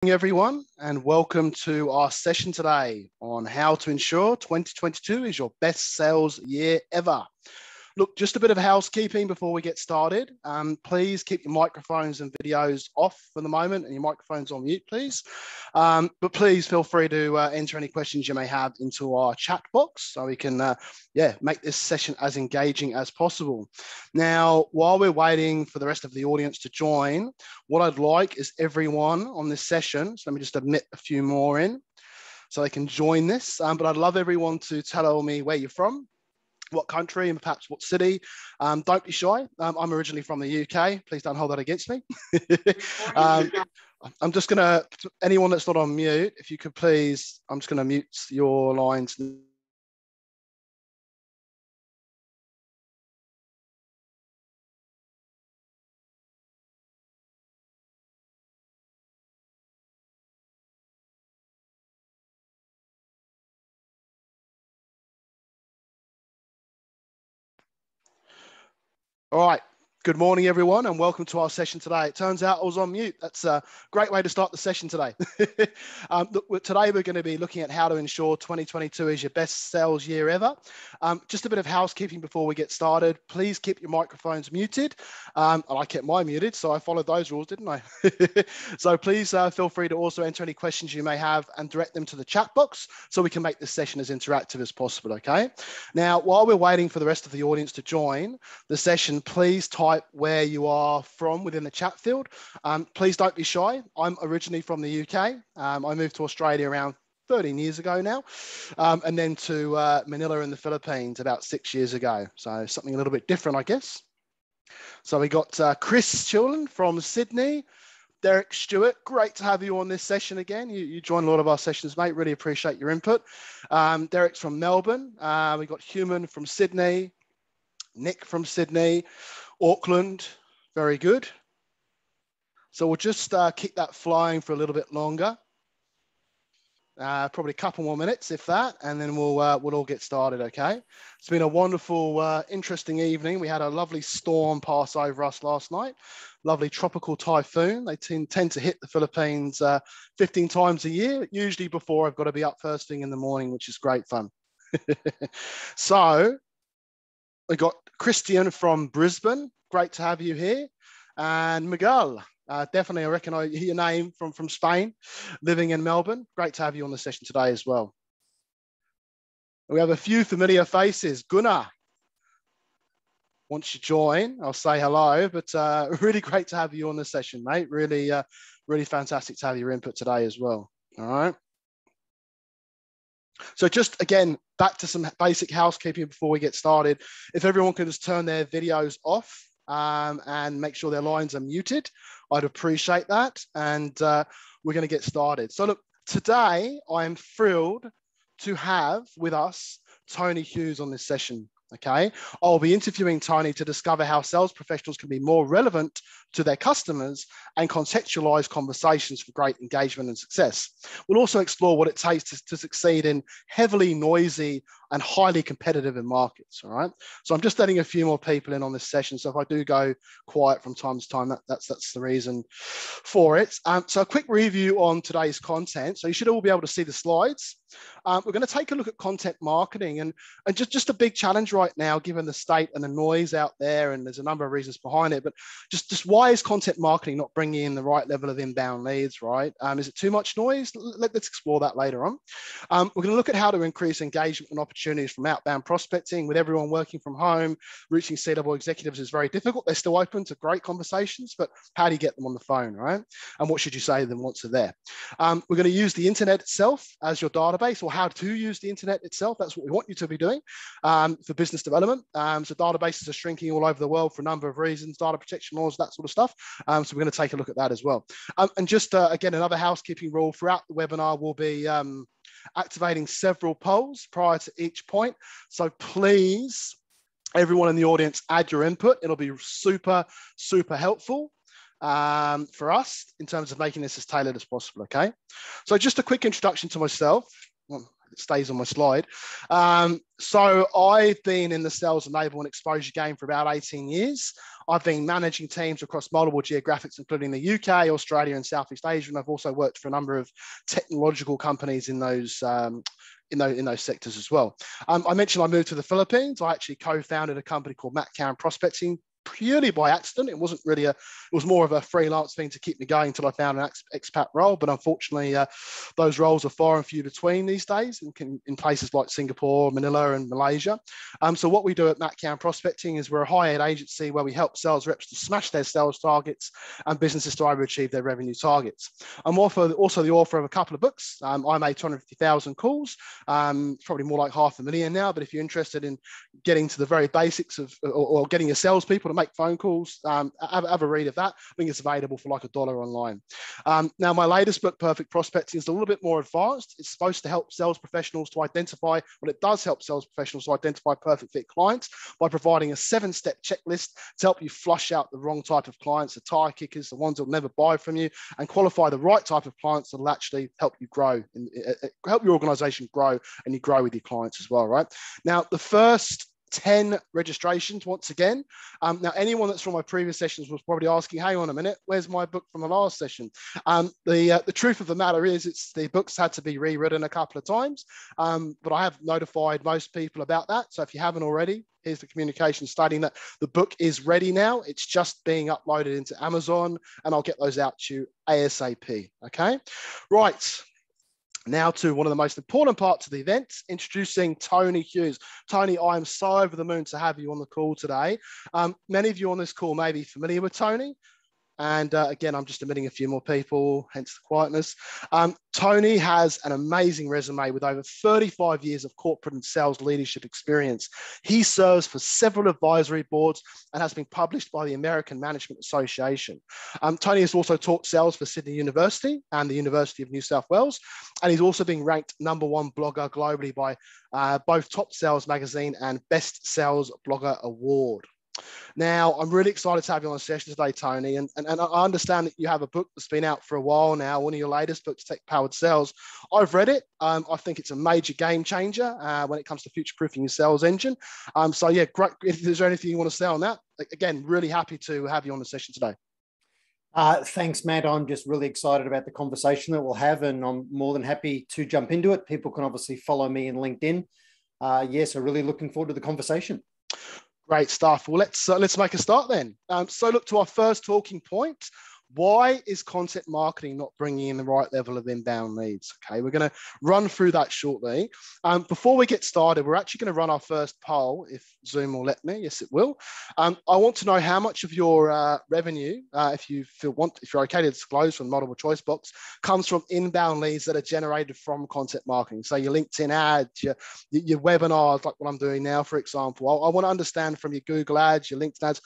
Everyone, and welcome to our session today on how to ensure 2022 is your best sales year ever. Look, just a bit of housekeeping before we get started. Please keep your microphones and videos off for the moment and your microphones on mute, please. But please feel free to enter any questions you may have into our chat box so we can make this session as engaging as possible. Now, while we're waiting for the rest of the audience to join, what I'd like is everyone on this session, so let me just admit a few more in so they can join this, but I'd love everyone to tell me where you're from, what country, and perhaps what city. Don't be shy. I'm originally from the UK. Please don't hold that against me. I'm just going to, anyone that's not on mute, if you could please, I'm just going to mute your lines. All right. Good morning, everyone, and welcome to our session today. It turns out I was on mute. That's a great way to start the session today. Today we're going to be looking at how to ensure 2022 is your best sales year ever. Just a bit of housekeeping before we get started. Please keep your microphones muted. And I kept mine muted, so I followed those rules, didn't I? So please feel free to also enter any questions you may have and direct them to the chat box so we can make this session as interactive as possible, okay? Now, while we're waiting for the rest of the audience to join the session, please type where you are from within the chat field. Please don't be shy. I'm originally from the UK. I moved to Australia around 13 years ago now, and then to Manila in the Philippines about 6 years ago. So something a little bit different, I guess. So we got Chris Chilton from Sydney. Derek Stewart, great to have you on this session again. You join a lot of our sessions, mate. Really appreciate your input. Derek's from Melbourne. We got Human from Sydney. Nick from Sydney. Auckland, very good. So we'll just keep that flying for a little bit longer. Probably a couple more minutes, if that, and then we'll all get started, okay? It's been a wonderful, interesting evening. We had a lovely storm pass over us last night. Lovely tropical typhoon. They tend to hit the Philippines 15 times a year, usually before I've got to be up first thing in the morning, which is great fun. So we got Christian from Brisbane. Great to have you here. And Miguel, definitely I reckon I hear your name from Spain, living in Melbourne. Great to have you on the session today as well. We have a few familiar faces. Gunnar, once you join, I'll say hello, but really great to have you on the session, mate. Really, really fantastic to have your input today as well. All right. So just again, back to some basic housekeeping before we get started. If everyone could just turn their videos off and make sure their lines are muted, I'd appreciate that. And we're going to get started. So look, today I'm thrilled to have with us Tony Hughes on this session. Okay, I'll be interviewing Tony to discover how sales professionals can be more relevant to their customers and contextualize conversations for great engagement and success. We'll also explore what it takes to succeed in heavily noisy and highly competitive in markets. All right. So I'm just letting a few more people in on this session. So if I do go quiet from time to time, that's the reason for it. So a quick review on today's content. So you should all be able to see the slides. We're going to take a look at content marketing and just a big challenge right now, given the state and the noise out there. And there's a number of reasons behind it, but just why is content marketing not bringing in the right level of inbound leads, right? Is it too much noise? Let's explore that later on. We're going to look at how to increase engagement and opportunities from outbound prospecting. With everyone working from home, reaching C-level executives is very difficult. They're still open to great conversations, but how do you get them on the phone, right? And what should you say to them once they're there? We're going to use the internet itself as your database, or how to use the internet itself. That's what we want you to be doing for business development. So databases are shrinking all over the world for a number of reasons, data protection laws, that sort of stuff. So we're going to take a look at that as well. And just again, another housekeeping rule throughout the webinar will be activating several polls prior to each point. So please, everyone in the audience, add your input. It'll be super, super helpful for us in terms of making this as tailored as possible, okay? So just a quick introduction to myself. Well, it stays on my slide. So I've been in the sales enablement exposure game for about 18 years. I've been managing teams across multiple geographics, including the UK, Australia, and Southeast Asia. And I've also worked for a number of technological companies in those sectors as well. I mentioned I moved to the Philippines. I actually co-founded a company called Matt Cowan Prospecting purely by accident. It wasn't really it was more of a freelance thing to keep me going until I found an expat role. But unfortunately, those roles are far and few between these days in places like Singapore, Manila, and Malaysia. So what we do at Matt Cowan Prospecting is we're a high-end agency where we help sales reps to smash their sales targets and businesses to overachieve their revenue targets. I'm also the author of a couple of books. I made 250,000 calls, probably more like 500,000 now. But if you're interested in getting to the very basics of or getting your salespeople to make phone calls, have a read of that. I think it's available for like $1 online. Now, my latest book, Perfect Prospecting, is a little bit more advanced. It's supposed to help sales professionals to identify, well, it does help sales professionals to identify perfect fit clients by providing a 7-step checklist to help you flush out the wrong type of clients, the tire kickers, the ones that will never buy from you, and qualify the right type of clients that will actually help you grow, help your organization grow, and you grow with your clients as well, right? Now, the first 10 registrations once again. Now, anyone that's from my previous sessions was probably asking, hang on a minute, where's my book from the last session? The truth of the matter is the books had to be rewritten a couple of times, but I have notified most people about that. So if you haven't already, here's the communication stating that the book is ready now. It's just being uploaded into Amazon, and I'll get those out to you ASAP, okay? Right. Now to one of the most important parts of the event, introducing Tony Hughes. Tony, I am so over the moon to have you on the call today. Many of you on this call may be familiar with Tony. And again, I'm just admitting a few more people, hence the quietness. Tony has an amazing resume with over 35 years of corporate and sales leadership experience. He serves for several advisory boards and has been published by the American Management Association. Tony has also taught sales for Sydney University and the University of New South Wales. And he's also been ranked #1 blogger globally by both Top Sales Magazine and Best Sales Blogger Award. Now, I'm really excited to have you on the session today, Tony. And I understand that you have a book that's been out for a while now, one of your latest books, Tech Powered Sales. I've read it. I think it's a major game changer when it comes to future-proofing your sales engine. So yeah, great. If there's anything you want to say on that, again, really happy to have you on the session today. Thanks, Matt. I'm just really excited about the conversation that we'll have, and I'm more than happy to jump into it. People can obviously follow me in LinkedIn. Yes, I'm really looking forward to the conversation. Great stuff. Well, let's make a start then. So look, to our first talking point. Why is content marketing not bringing in the right level of inbound leads? Okay, we're going to run through that shortly. Before we get started, we're actually going to run our first poll, if Zoom will let me. Yes, it will. I want to know how much of your revenue, if you're okay to disclose from the multiple choice box, comes from inbound leads that are generated from content marketing. So your LinkedIn ads, your webinars, like what I'm doing now, for example. I want to understand from your Google ads, your LinkedIn ads,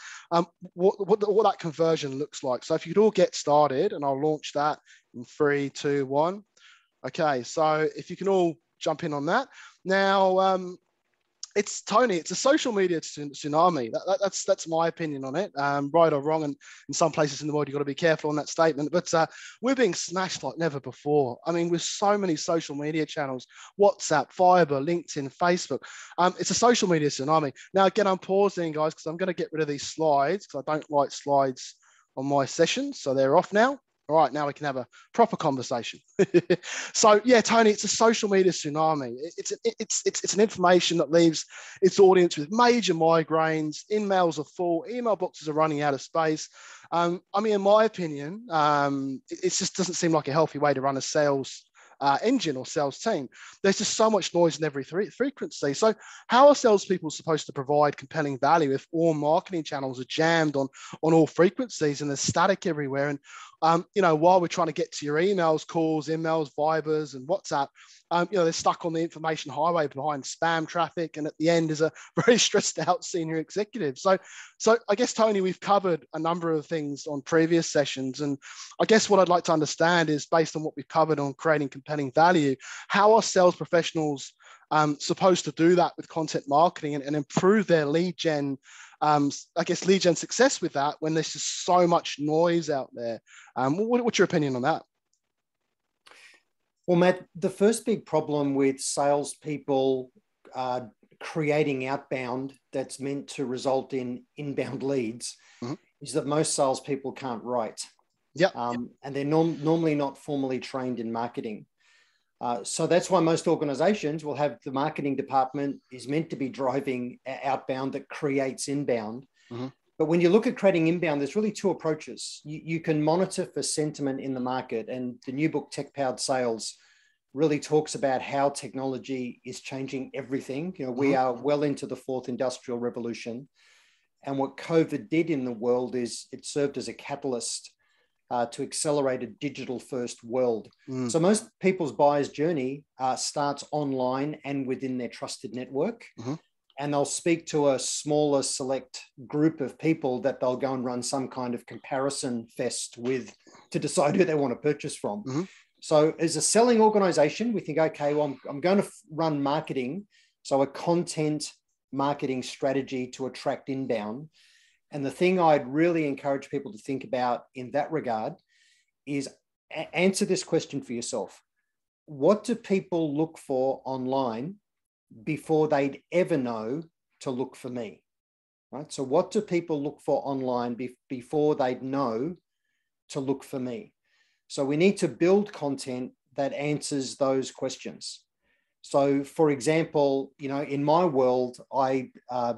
what that conversion looks like. So if you could all get started, and I'll launch that in 3, 2, 1. Okay, so if you can all jump in on that. Now, it's Tony, it's a social media tsunami. That's my opinion on it, right or wrong. And in some places in the world, you've got to be careful on that statement. But we're being smashed like never before. I mean, with so many social media channels, WhatsApp, Fiverr, LinkedIn, Facebook. It's a social media tsunami. Now, again, I'm pausing, guys, because I'm going to get rid of these slides because I don't like slides on my sessions, so they're off now. All right, now we can have a proper conversation. So yeah, Tony, it's a social media tsunami. It's an information that leaves its audience with major migraines. Emails are full. Email boxes are running out of space. I mean, in my opinion, it just doesn't seem like a healthy way to run a sales engine or sales team. There's just so much noise in every frequency. So how are salespeople supposed to provide compelling value if all marketing channels are jammed on all frequencies and there's static everywhere? And while we're trying to get to your emails, calls, emails, Vibers, and WhatsApp, they're stuck on the information highway behind spam traffic, and at the end is a very stressed out senior executive. So I guess, Tony, we've covered a number of things on previous sessions, and I guess what I'd like to understand is, based on what we've covered on creating compelling value, how are sales professionals supposed to do that with content marketing and improve their lead gen, lead gen success with that when there's just so much noise out there? What's your opinion on that? Well, Matt, the first big problem with salespeople creating outbound that's meant to result in inbound leads is that most salespeople can't write. Yeah. And they're normally not formally trained in marketing. So that's why most organizations will have the marketing department is meant to be driving outbound that creates inbound. But when you look at creating inbound, there's really two approaches. You can monitor for sentiment in the market, and the new book, Tech Powered Sales, really talks about how technology is changing everything. You know, we are well into the fourth industrial revolution. And what COVID did in the world is it served as a catalyst to accelerate a digital first world. So most people's buyer's journey starts online and within their trusted network. And they'll speak to a smaller select group of people that they'll go and run some kind of comparison fest with to decide who they want to purchase from. So as a selling organization, we think, okay, well, I'm going to run marketing. So a content marketing strategy to attract inbound. And the thing I'd really encourage people to think about in that regard is answer this question for yourself. What do people look for online before they'd ever know to look for me? Right? So what do people look for online before they'd know to look for me? So we need to build content that answers those questions. So for example, you know, in my world, I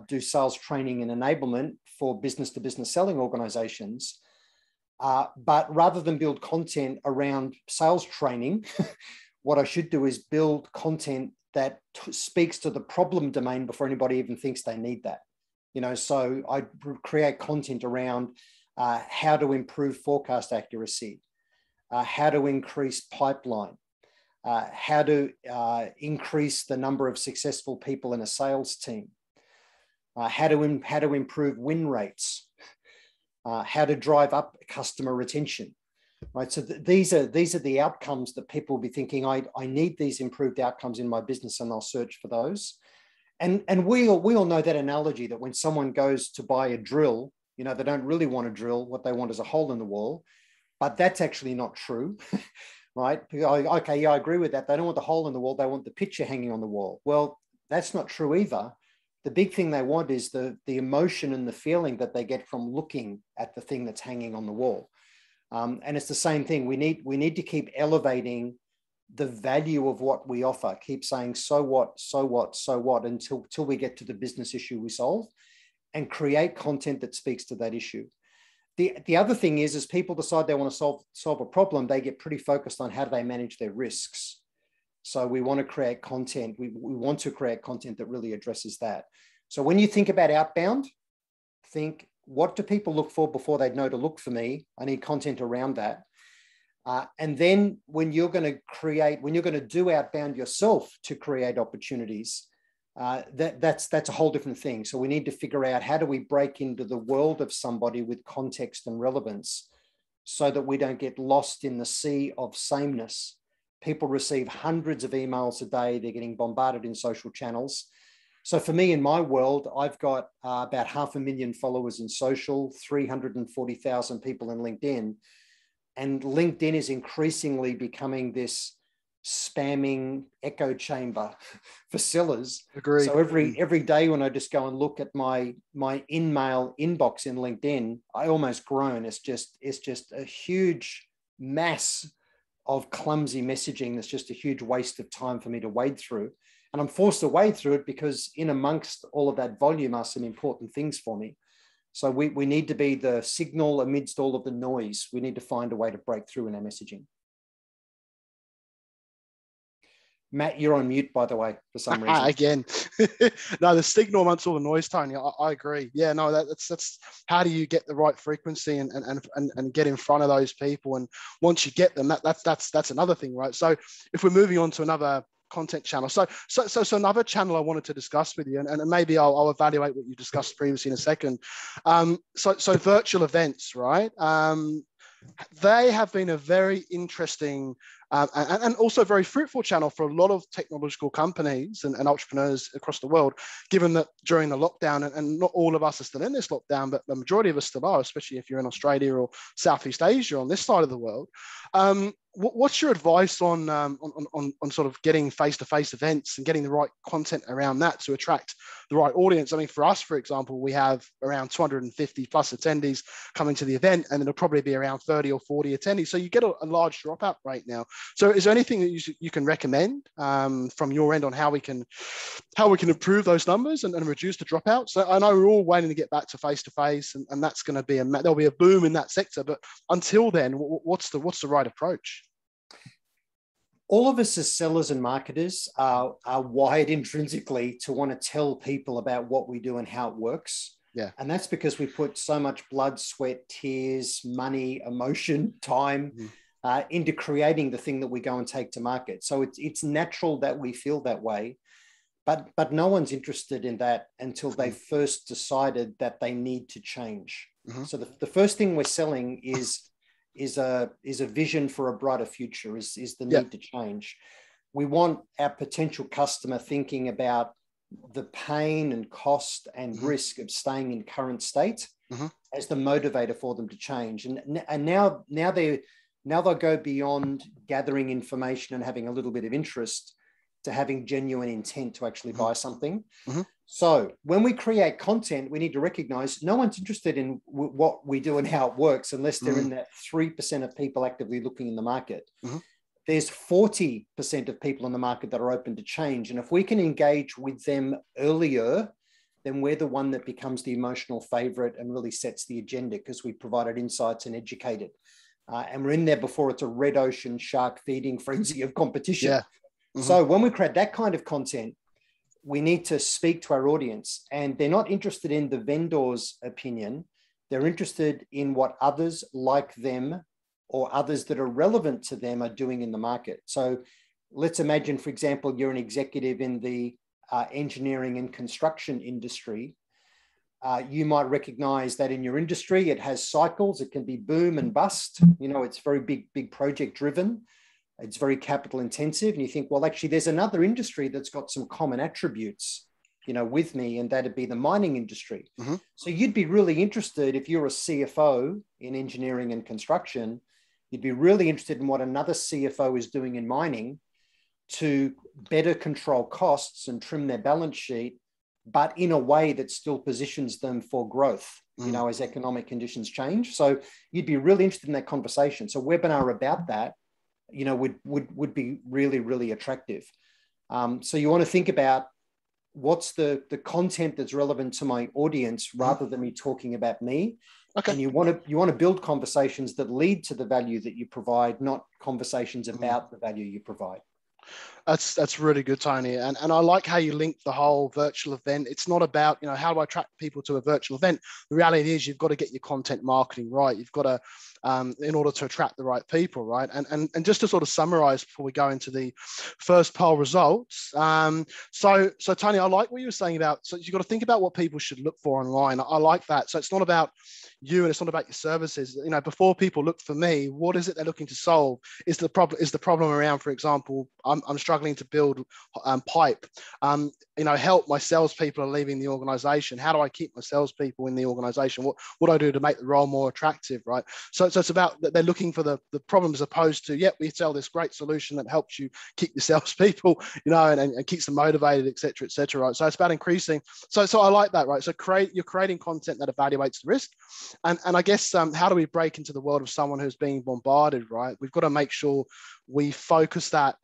do sales training and enablement for business to business selling organizations. But rather than build content around sales training, what I should do is build content that speaks to the problem domain before anybody even thinks they need that. You know, so I create content around how to improve forecast accuracy, how to increase pipeline, how to increase the number of successful people in a sales team, how to improve win rates, how to drive up customer retention. Right. So these are the outcomes that people will be thinking, I need these improved outcomes in my business, and they'll search for those. And we all know that analogy that when someone goes to buy a drill, you know, they don't really want to drill. What they want is a hole in the wall. But that's actually not true. Right. Okay, yeah, I agree with that. They don't want the hole in the wall. They want the picture hanging on the wall. Well, that's not true either. The big thing they want is the emotion and the feeling that they get from looking at the thing that's hanging on the wall. And it's the same thing. We need to keep elevating the value of what we offer. Keep saying, so what, until we get to the business issue we solve, and create content that speaks to that issue. The other thing is, as people decide they want to solve a problem, they get pretty focused on how do they manage their risks. So we want to create content. We want to create content that really addresses that. So when you think about outbound, think, what do people look for before they'd know to look for me? I need content around that. And then when you're going to do outbound yourself to create opportunities, that's a whole different thing. So we need to figure out, how do we break into the world of somebody with context and relevance so that we don't get lost in the sea of sameness. People receive hundreds of emails a day. They're getting bombarded in social channels. So for me, in my world, I've got about 500,000 followers in social, 340,000 people in LinkedIn. And LinkedIn is increasingly becoming this spamming echo chamber for sellers. Agreed. So every day when I just go and look at my in-mail inbox in LinkedIn, I almost groan. It's just a huge mass of clumsy messaging that's just a huge waste of time for me to wade through. And I'm forced to wade through it because in amongst all of that volume are some important things for me. So we need to be the signal amidst all of the noise. We need to find a way to break through in our messaging. Matt, you're on mute, by the way, for some reason. Again, no, the signal amongst all the noise, Tony. I agree. Yeah, no, that's how do you get the right frequency and get in front of those people? And once you get them, that's another thing, right? So if we're moving on to another content channel, so another channel I wanted to discuss with you, and maybe I'll evaluate what you discussed previously in a second. So virtual events, right? They have been a very interesting and also very fruitful channel for a lot of technological companies and entrepreneurs across the world, given that during the lockdown, and not all of us are still in this lockdown, but the majority of us still are, especially if you're in Australia or Southeast Asia on this side of the world. What's your advice on sort of getting face-to-face events and getting the right content around that to attract the right audience? I mean, for us, for example, we have around 250 plus attendees coming to the event, and it'll probably be around 30 or 40 attendees. So you get a large dropout rate now. So is there anything that you can recommend from your end on how we can improve those numbers and reduce the dropouts? So I know we're all waiting to get back to face-to-face, and that's going to be there'll be a boom in that sector. But until then, what's the right approach? All of us as sellers and marketers are wired intrinsically to want to tell people about what we do and how it works. Yeah. And that's because we put so much blood, sweat, tears, money, emotion, time into creating the thing that we go and take to market. So it's natural that we feel that way, but no one's interested in that until they first decided that they need to change. So the first thing we're selling is a vision for a brighter future, is the need to change. We want our potential customer thinking about the pain and cost and risk of staying in current state as the motivator for them to change. And now they'll go beyond gathering information and having a little bit of interest to having genuine intent to actually buy something. So when we create content, we need to recognize no one's interested in what we do and how it works unless they're in that 3% of people actively looking in the market. There's 40% of people in the market that are open to change. And if we can engage with them earlier, then we're the one that becomes the emotional favorite and really sets the agenda because we provided insights and educated. And we're in there before it's a red ocean shark feeding frenzy of competition. So when we create that kind of content, we need to speak to our audience, and they're not interested in the vendor's opinion. They're interested in what others like them or others that are relevant to them are doing in the market. So let's imagine, for example, you're an executive in the engineering and construction industry. You might recognize that in your industry, it has cycles. It can be boom and bust. You know, it's very big project driven. It's very capital intensive. And you think, well, actually, there's another industry that's got some common attributes, you know, with me, and that'd be the mining industry. So you'd be really interested, if you're a CFO in engineering and construction, you'd be really interested in what another CFO is doing in mining to better control costs and trim their balance sheet, but in a way that still positions them for growth, you know, as economic conditions change. So you'd be really interested in that conversation. So a webinar about that, you know, would be really, really attractive. So you want to think about what's the content that's relevant to my audience rather than me talking about me. And you want to build conversations that lead to the value that you provide, not conversations about the value you provide. That's really good, Tony. And I like how you link the whole virtual event. It's not about, you know, how do I attract people to a virtual event? The reality is you've got to get your content marketing right. You've got to, in order to attract the right people, right? And just to sort of summarize before we go into the first poll results. So Tony, I like what you were saying about, so you've got to think about what people should look for online. I like that. So it's not about you and it's not about your services. You know, before people look for me, what is it they're looking to solve? Is the problem around, for example, I'm struggling to build pipe. You know, help, my salespeople are leaving the organization. How do I keep my salespeople in the organization? What do I do to make the role more attractive, right? So it's about that they're looking for the problem as opposed to, we sell this great solution that helps you keep your salespeople, you know, and keeps them motivated, et cetera, right? So it's about increasing. So I like that, right? So you're creating content that evaluates the risk. And I guess, how do we break into the world of someone who's being bombarded, right? We've got to make sure we focus that,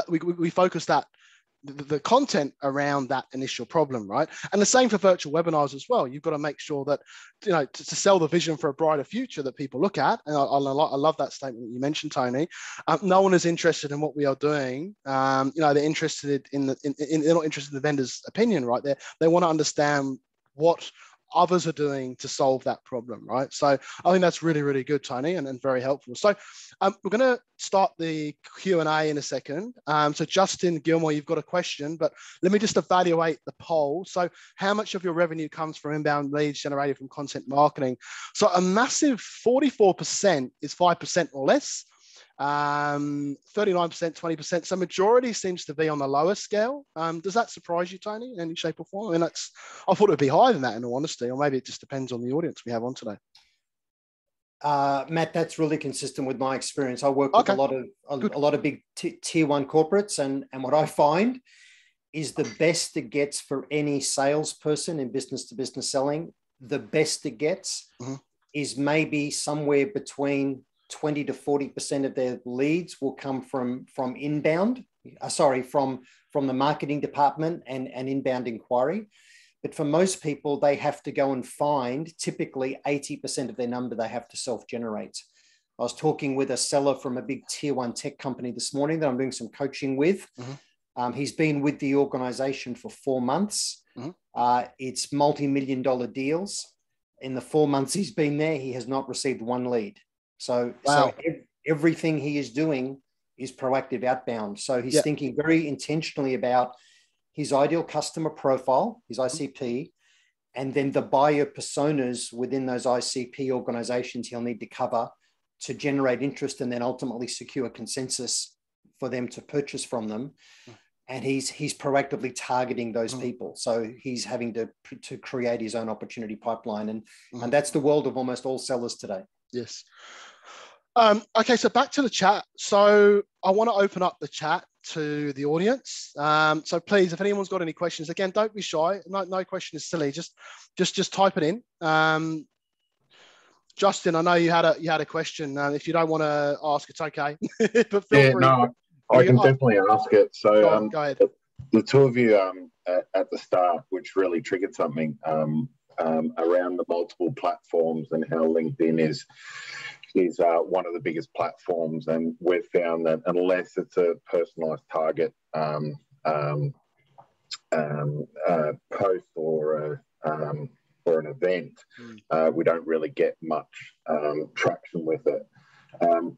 we focus that the content around that initial problem, right? And the same for virtual webinars as well. You've got to make sure that, you know, to sell the vision for a brighter future that people look at. And I love that statement that you mentioned, Tony. No one is interested in what we are doing. You know, they're interested they're not interested in the vendor's opinion, right? They want to understand what others are doing to solve that problem, right? So I think that's really, really good, Tony, and very helpful. So we're going to start the Q&A in a second. So Justin Gilmore, you've got a question, but let me just evaluate the poll. So how much of your revenue comes from inbound leads generated from content marketing? So a massive 44% is 5% or less. 39%, 20%. So majority seems to be on the lower scale. Does that surprise you, Tony, in any shape or form? I mean, I thought it would be higher than that, in all honesty, or maybe it just depends on the audience we have on today. Matt, that's really consistent with my experience. I work with Okay. a lot of big tier one corporates, and what I find is the best it gets for any salesperson in business to business selling, the best it gets is maybe somewhere between 20 to 40% of their leads will come from inbound, from the marketing department and inbound inquiry. But for most people, they have to go and find typically 80% of their number they have to self-generate. I was talking with a seller from a big tier one tech company this morning that I'm doing some coaching with. He's been with the organization for 4 months. It's multi-million-dollar deals. In the 4 months he's been there, he has not received one lead. So everything he is doing is proactive outbound. So he's thinking very intentionally about his ideal customer profile, his ICP, and then the buyer personas within those ICP organizations he'll need to cover to generate interest and then ultimately secure consensus for them to purchase from them. And he's proactively targeting those people. So he's having to create his own opportunity pipeline. And that's the world of almost all sellers today. Yes. Okay, so back to the chat. So I want to open up the chat to the audience. So please, if anyone's got any questions, again, don't be shy. No question is silly. Just type it in. Justin, I know you had a question. If you don't want to ask, it's okay. But feel free. No, I can definitely ask it. So go ahead. The two of you at the start, which really triggered something around the multiple platforms and how LinkedIn is one of the biggest platforms, and we've found that unless it's a personalized target post or an event, we don't really get much traction with it.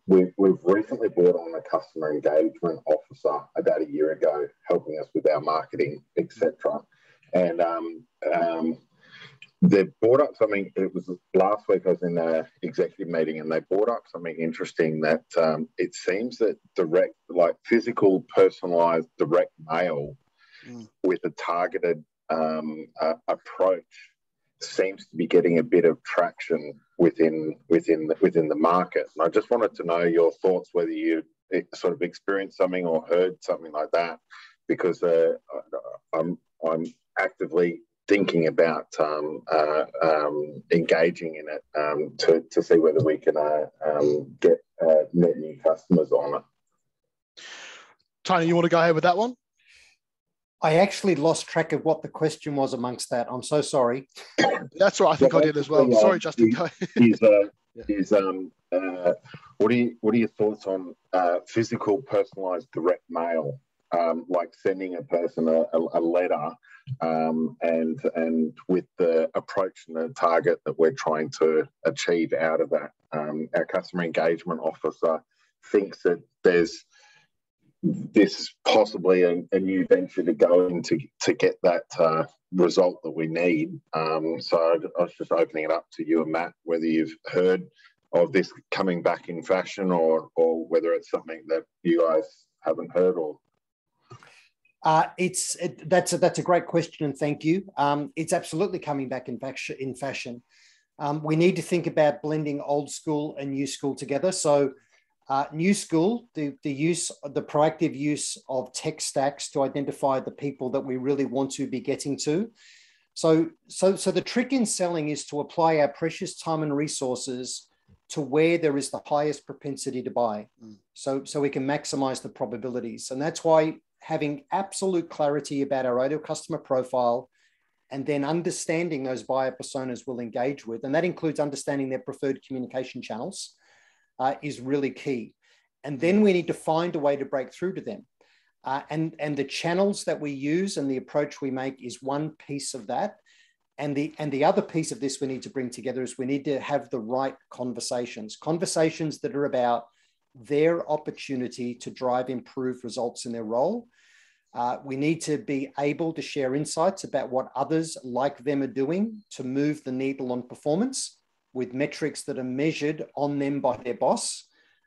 We've recently brought on a customer engagement officer about a year ago, helping us with our marketing, etc. And they brought up something. It was last week I was in an executive meeting, and they brought up something interesting that it seems that physical, personalized direct mail with a targeted approach seems to be getting a bit of traction within the market. And I just wanted to know your thoughts, whether you sort of experienced something or heard something like that, because I'm actively thinking about engaging in it to see whether we can get net new customers on it. Tony, you want to go ahead with that one? I actually lost track of what the question was amongst that. I'm so sorry. That's right. I think I did as well. Sorry, Justin. What are your thoughts on physical personalized direct mail, like sending a person a letter, and with the approach and the target that we're trying to achieve out of that? Our customer engagement officer thinks that this is possibly a new venture to go into to get that result that we need. So I was just opening it up to you and Matt, whether you've heard of this coming back in fashion, or whether it's something that you guys haven't heard of. That's a great question, and thank you. It's absolutely coming back in fashion. We need to think about blending old school and new school together. So new school, the proactive use of tech stacks to identify the people that we really want to be getting to. So the trick in selling is to apply our precious time and resources to where there is the highest propensity to buy. So we can maximize the probabilities. And that's why having absolute clarity about our ideal customer profile, and then understanding those buyer personas we'll engage with, and that includes understanding their preferred communication channels, is really key. And then we need to find a way to break through to them. And the channels that we use and the approach we make is one piece of that. And the other piece of this we need to bring together is we need to have the right conversations that are about their opportunity to drive improved results in their role. We need to be able to share insights about what others like them are doing to move the needle on performance with metrics that are measured on them by their boss.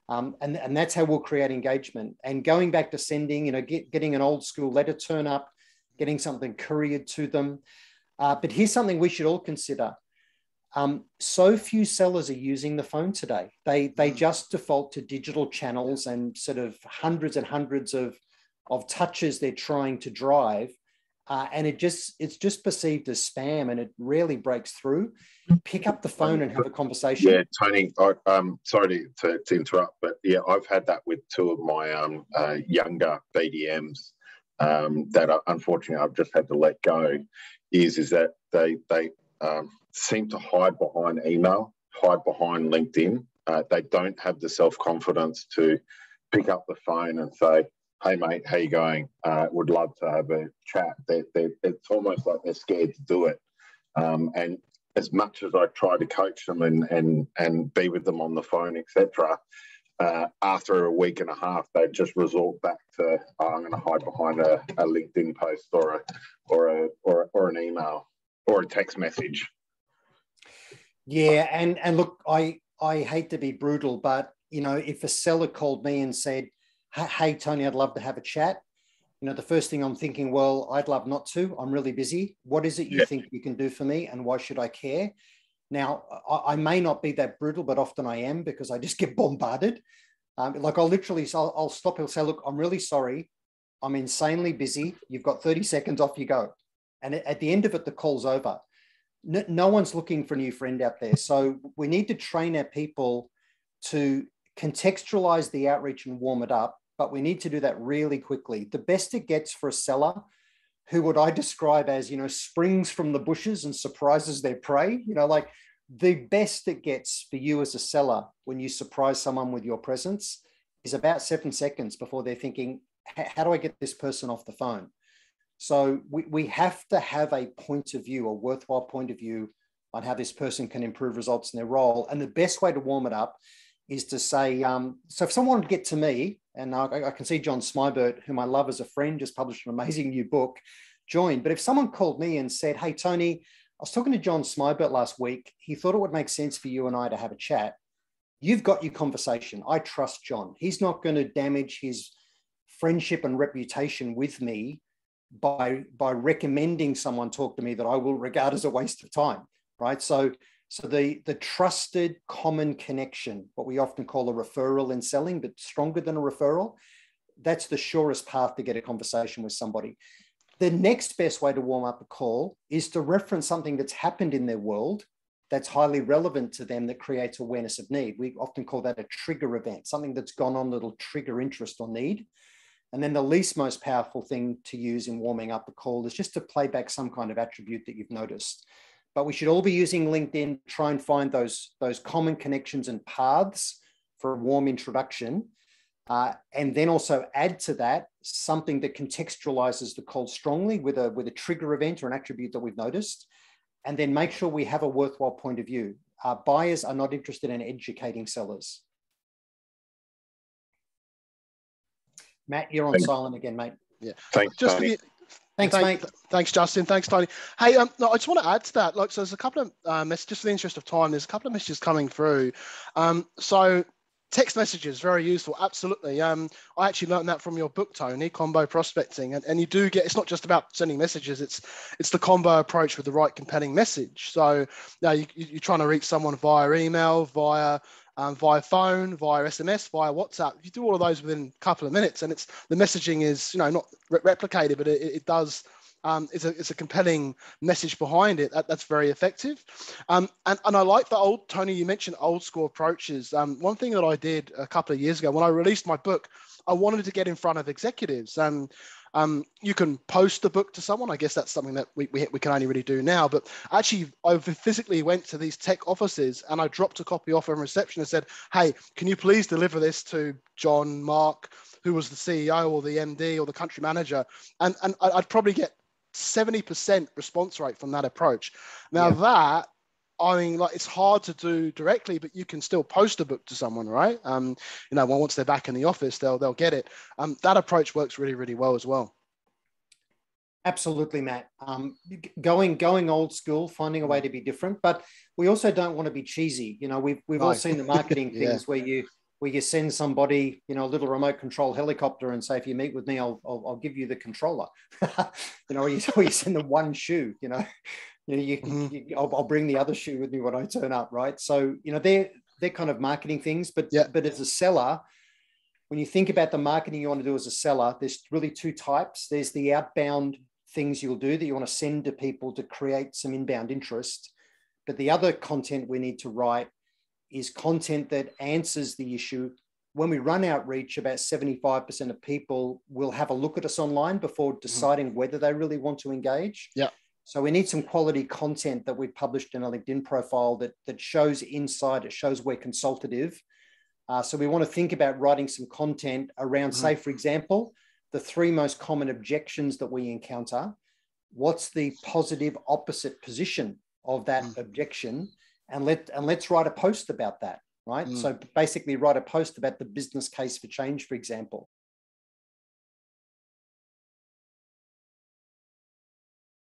And that's how we'll create engagement. And going back to sending, getting an old school letter turn up, getting something couriered to them. But here's something we should all consider. So few sellers are using the phone today. They just default to digital channels and sort of hundreds and hundreds of touches they're trying to drive. And it's just perceived as spam, and it rarely breaks through. Pick up the phone and have a conversation. Yeah, Tony, sorry to interrupt, but yeah, I've had that with two of my younger BDMs that unfortunately I've just had to let go. Is that they seem to hide behind email, hide behind LinkedIn. They don't have the self-confidence to pick up the phone and say, "Hey mate, how you going? Would love to have a chat." It's almost like they're scared to do it. And as much as I try to coach them and be with them on the phone, etc., after a week and a half, they just resort back to, I'm going to hide behind a LinkedIn post or an email or a text message. Yeah, and look, I hate to be brutal, but if a seller called me and said, "Hey Tony, I'd love to have a chat," the first thing I'm thinking, well, I'd love not to. I'm really busy. What is it you think you can do for me, and why should I care? Now, I may not be that brutal, but often I am, because I just get bombarded. I'll stop and say, "Look, I'm really sorry. I'm insanely busy. You've got 30 seconds, off you go." And at the end of it, the call's over. No one's looking for a new friend out there. So we need to train our people to contextualize the outreach and warm it up, but we need to do that really quickly. The best it gets for a seller who what I describe as, springs from the bushes and surprises their prey, the best it gets for you as a seller when you surprise someone with your presence is about 7 seconds before they're thinking, how do I get this person off the phone? So we have to have a point of view, a worthwhile point of view on how this person can improve results in their role. And the best way to warm it up is to say, so if someone would get to me, and I can see John Smybert, whom I love as a friend, just published an amazing new book, joined. But if someone called me and said, "Hey, Tony, I was talking to John Smybert last week. He thought it would make sense for you and I to have a chat." You've got your conversation. I trust John. He's not going to damage his friendship and reputation with me by recommending someone talk to me that I will regard as a waste of time, right? So the trusted common connection, what we often call a referral in selling, but stronger than a referral, that's the surest path to get a conversation with somebody. The next best way to warm up a call is to reference something that's happened in their world that's highly relevant to them, that creates awareness of need. We often call that a trigger event, something that's gone on that'll trigger interest or need. And then the least most powerful thing to use in warming up a call is just to play back some kind of attribute that you've noticed. But we should all be using LinkedIn, try and find those common connections and paths for a warm introduction. And then also add to that something that contextualizes the call strongly with a trigger event or an attribute that we've noticed. And then make sure we have a worthwhile point of view. Buyers are not interested in educating sellers. Matt, you're on silent again, mate. Yeah. Thanks, Tony. Thanks, mate. Thanks, Justin. Thanks, Tony. Hey, no, I just want to add to that. So there's a couple of messages, for the interest of time, there's a couple of messages coming through. So text messages, very useful. Absolutely. I actually learned that from your book, Tony, Combo Prospecting. And you do get, it's not just about sending messages, it's the combo approach with the right compelling message. So you're trying to reach someone via email, via phone, via SMS, via WhatsApp. You do all of those within a couple of minutes, and the messaging is not replicated, but it does. It's a compelling message behind it. That's very effective. And I like the Tony, you mentioned old school approaches. One thing that I did a couple of years ago when I released my book, I wanted to get in front of executives. You can post the book to someone. I guess that's something that we can only really do now. But actually, I physically went to these tech offices and I dropped a copy off on reception and said, "Hey, can you please deliver this to John, Mark, who was the CEO or the MD or the country manager?" And I'd probably get 70% response rate from that approach. Now that, I mean, like, it's hard to do directly, but you can still post a book to someone, right? Once they're back in the office, they'll get it. That approach works really, really well as well. Absolutely, Matt. Going old school, finding a way to be different, but we also don't want to be cheesy. We've all seen the marketing things where you send somebody, a little remote control helicopter and say, "If you meet with me, I'll give you the controller," or you send them one shoe, I'll bring the other shoe with me when I turn up, right? So, they're kind of marketing things, but as a seller, when you think about the marketing you want to do as a seller, there's really two types. There's the outbound things you'll do that you want to send to people to create some inbound interest. But the other content we need to write is content that answers the issue. When we run outreach, about 75% of people will have a look at us online before deciding whether they really want to engage. Yeah. So we need some quality content that we published in a LinkedIn profile that shows insight, it shows we're consultative. So we want to think about writing some content around, say, for example, the 3 most common objections that we encounter. What's the positive opposite position of that objection? And let's write a post about that, right? So basically write a post about the business case for change, for example.